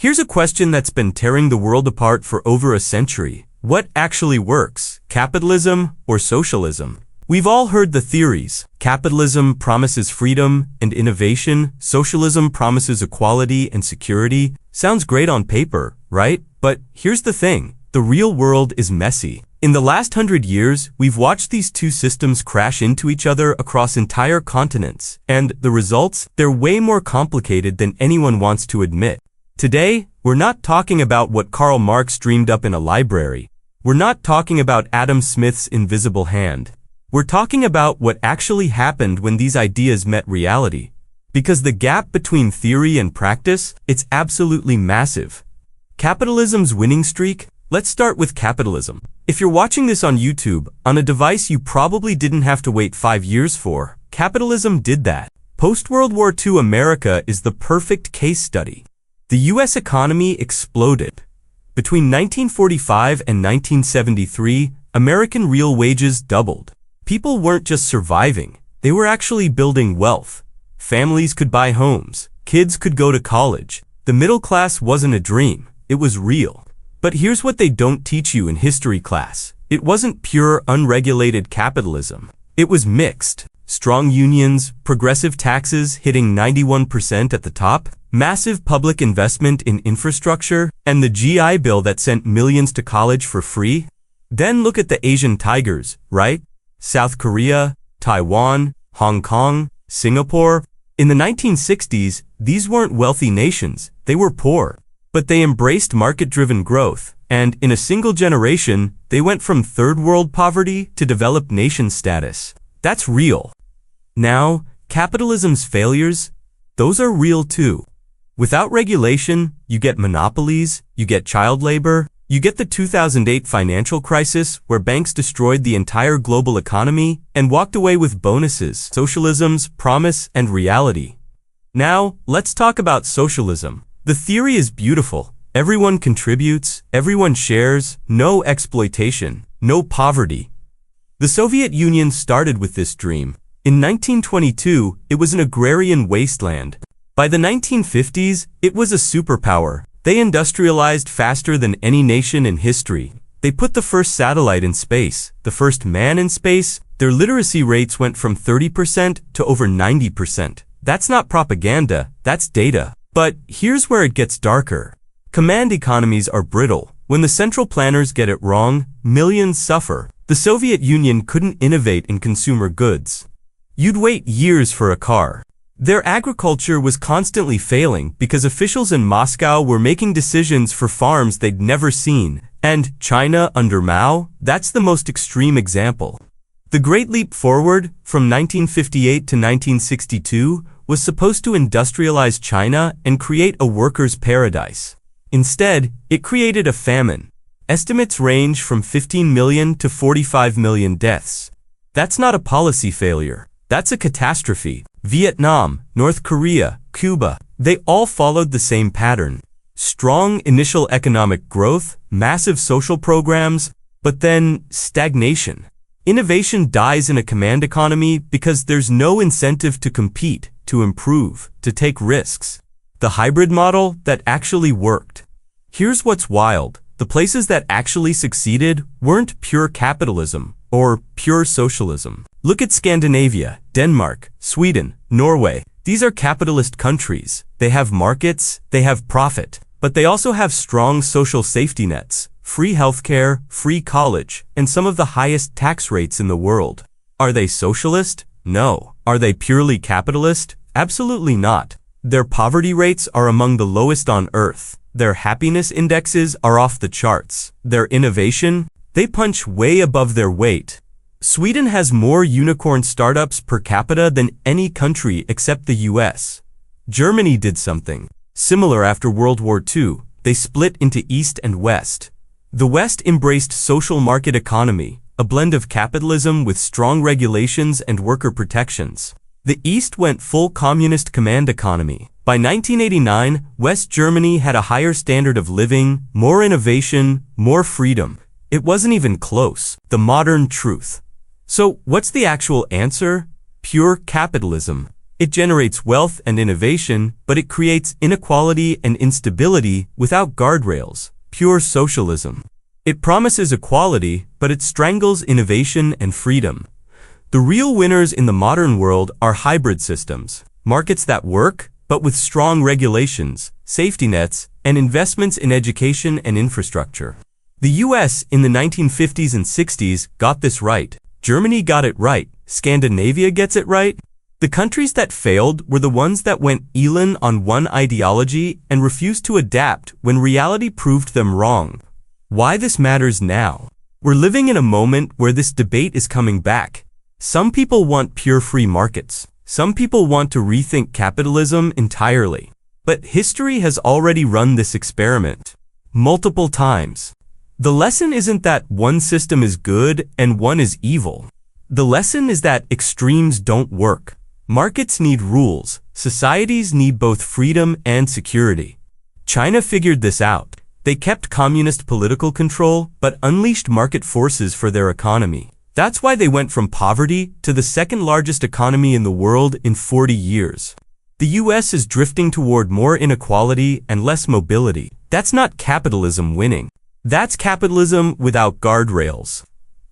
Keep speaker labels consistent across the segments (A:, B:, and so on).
A: Here's a question that's been tearing the world apart for over a century. What actually works, capitalism or socialism? We've all heard the theories. Capitalism promises freedom and innovation. Socialism promises equality and security. Sounds great on paper, right? But here's the thing. The real world is messy. In the last 100 years, we've watched these two systems crash into each other across entire continents. And the results? They're way more complicated than anyone wants to admit. Today, we're not talking about what Karl Marx dreamed up in a library. We're not talking about Adam Smith's invisible hand. We're talking about what actually happened when these ideas met reality. Because the gap between theory and practice, it's absolutely massive. Capitalism's winning streak? Let's start with capitalism. If you're watching this on YouTube, on a device you probably didn't have to wait 5 years for, capitalism did that. Post-World War II America is the perfect case study. The US economy exploded. Between 1945 and 1973, American real wages doubled. People weren't just surviving, they were actually building wealth. Families could buy homes, kids could go to college. The middle class wasn't a dream, it was real. But here's what they don't teach you in history class. It wasn't pure, unregulated capitalism. It was mixed. Strong unions, progressive taxes hitting 91% at the top, massive public investment in infrastructure, and the GI Bill that sent millions to college for free. Then look at the Asian tigers, right? South Korea, Taiwan, Hong Kong, Singapore. In the 1960s, these weren't wealthy nations, they were poor. But they embraced market-driven growth, and in a single generation, they went from third-world poverty to developed nation status. That's real. Now, capitalism's failures, those are real too. Without regulation, you get monopolies, you get child labor, you get the 2008 financial crisis where banks destroyed the entire global economy and walked away with bonuses, socialism's promise and reality. Now, let's talk about socialism. The theory is beautiful. Everyone contributes, everyone shares, no exploitation, no poverty. The Soviet Union started with this dream. In 1922, it was an agrarian wasteland. By the 1950s, it was a superpower. They industrialized faster than any nation in history. They put the first satellite in space, the first man in space. Their literacy rates went from 30% to over 90%. That's not propaganda, that's data. But here's where it gets darker. Command economies are brittle. When the central planners get it wrong, millions suffer. The Soviet Union couldn't innovate in consumer goods. You'd wait years for a car. Their agriculture was constantly failing because officials in Moscow were making decisions for farms they'd never seen. And China under Mao, that's the most extreme example. The Great Leap Forward, from 1958 to 1962, was supposed to industrialize China and create a workers' paradise. Instead, it created a famine. Estimates range from 15 million to 45 million deaths. That's not a policy failure. That's a catastrophe. Vietnam, North Korea, Cuba, they all followed the same pattern. Strong initial economic growth, massive social programs, but then stagnation. Innovation dies in a command economy because there's no incentive to compete, to improve, to take risks. The hybrid model that actually worked. Here's what's wild. The places that actually succeeded weren't pure capitalism or pure socialism. Look at Scandinavia, Denmark, Sweden, Norway. These are capitalist countries. They have markets, they have profit, but they also have strong social safety nets, free healthcare, free college, and some of the highest tax rates in the world. Are they socialist? No. Are they purely capitalist? Absolutely not. Their poverty rates are among the lowest on earth. Their happiness indexes are off the charts. Their innovation? They punch way above their weight. Sweden has more unicorn startups per capita than any country except the US. Germany did something similar after World War II. They split into East and West. The West embraced social market economy, a blend of capitalism with strong regulations and worker protections. The East went full communist command economy. By 1989, West Germany had a higher standard of living, more innovation, more freedom. It wasn't even close. The modern truth. So, what's the actual answer? Pure capitalism. It generates wealth and innovation, but it creates inequality and instability without guardrails. Pure socialism. It promises equality, but it strangles innovation and freedom. The real winners in the modern world are hybrid systems, markets that work, but with strong regulations, safety nets, and investments in education and infrastructure. The US in the 1950s and 60s got this right. Germany got it right. Scandinavia gets it right. The countries that failed were the ones that went all-in on one ideology and refused to adapt when reality proved them wrong. Why this matters now? We're living in a moment where this debate is coming back. Some people want pure free markets. Some people want to rethink capitalism entirely. But history has already run this experiment multiple times. The lesson isn't that one system is good and one is evil. The lesson is that extremes don't work. Markets need rules. Societies need both freedom and security. China figured this out. They kept communist political control, but unleashed market forces for their economy. That's why they went from poverty to the second largest economy in the world in 40 years. The US is drifting toward more inequality and less mobility. That's not capitalism winning. That's capitalism without guardrails.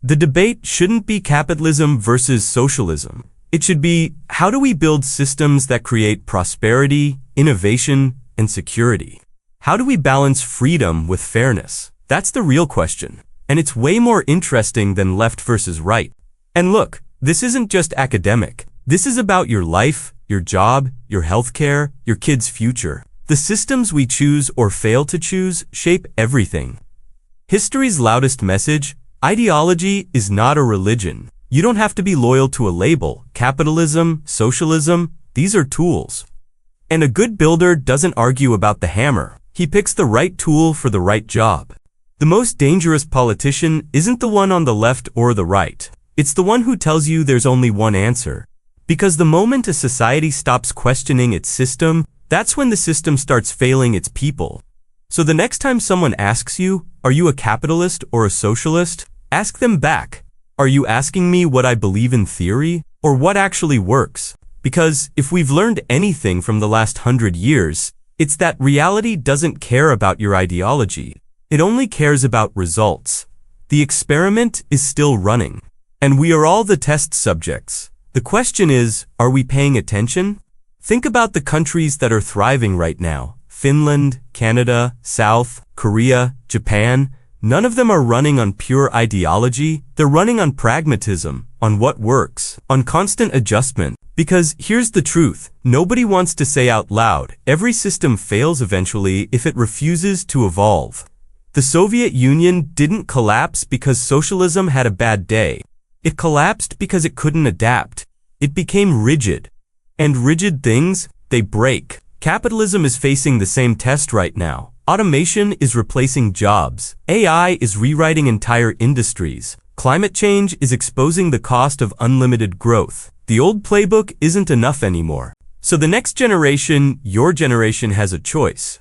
A: The debate shouldn't be capitalism versus socialism. It should be, how do we build systems that create prosperity, innovation, and security? How do we balance freedom with fairness? That's the real question. And it's way more interesting than left versus right. And look, this isn't just academic. This is about your life, your job, your healthcare, your kids' future. The systems we choose or fail to choose shape everything. History's loudest message: ideology is not a religion. You don't have to be loyal to a label. Capitalism, socialism, these are tools. And a good builder doesn't argue about the hammer. He picks the right tool for the right job. The most dangerous politician isn't the one on the left or the right. It's the one who tells you there's only one answer. Because the moment a society stops questioning its system, that's when the system starts failing its people. So the next time someone asks you, are you a capitalist or a socialist? Ask them back. Are you asking me what I believe in theory, or what actually works? Because if we've learned anything from the last 100 years, it's that reality doesn't care about your ideology. It only cares about results. The experiment is still running. And we are all the test subjects. The question is, are we paying attention? Think about the countries that are thriving right now. Finland, Canada, South Korea, Japan. None of them are running on pure ideology. They're running on pragmatism, on what works, on constant adjustment. Because here's the truth, nobody wants to say out loud, every system fails eventually if it refuses to evolve. The Soviet Union didn't collapse because socialism had a bad day. It collapsed because it couldn't adapt. It became rigid. And rigid things, they break. Capitalism is facing the same test right now. Automation is replacing jobs. AI is rewriting entire industries. Climate change is exposing the cost of unlimited growth. The old playbook isn't enough anymore. So the next generation, your generation, has a choice.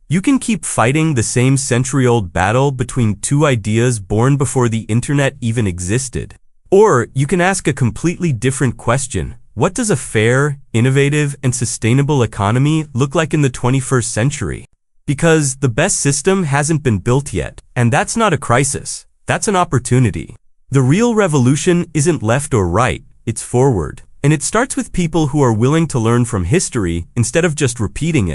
A: You can keep fighting the same century-old battle between two ideas born before the internet even existed. Or you can ask a completely different question. What does a fair, innovative, and sustainable economy look like in the 21st century? Because the best system hasn't been built yet. And that's not a crisis. That's an opportunity. The real revolution isn't left or right. It's forward. And it starts with people who are willing to learn from history instead of just repeating it.